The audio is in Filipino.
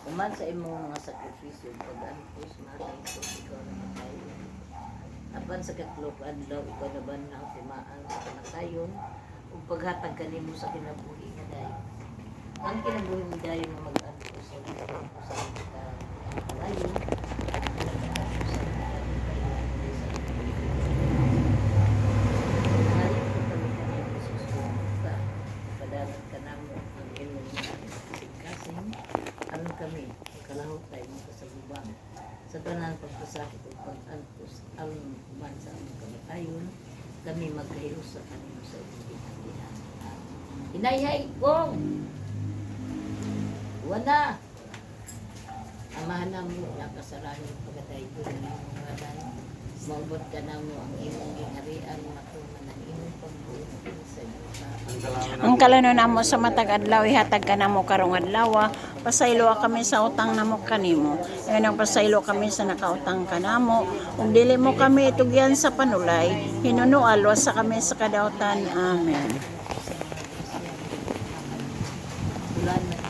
Uman sa imong mga sakripisyo pag-antos maayos ikaw na matayon. Apan sa katlog adlaw ikaw na banaw timaan sa kamatayon ug paghatag kanimo sa kinabuhi nga dayon. Ang kinabuhi mo dayon nga mag-antos sa kalayo. Kami, kalahot tayo mga kasagubang sa tanan pagpasakit o pag-antos ang man sa among kamatayon kami magkahilos sa kanino sa ibigin. Hinayhay kong wala amahan na mo nakasarahin pagkatay ko ng iyong ngalan maubot ka na mo ang iyong gingharian matuman ang iyong pagbuo sa yuta. Ang kalano namo sa matag adlaw ihatag ka namo karong adlaw. Pasaylo kami sa utang namo kanimo. Ayon ang pasaylo kami sa nakautang kanamo. Ug dili mo kami itugyan sa panulay, hinunual sa kami sa kadautan. Amen. Ulan na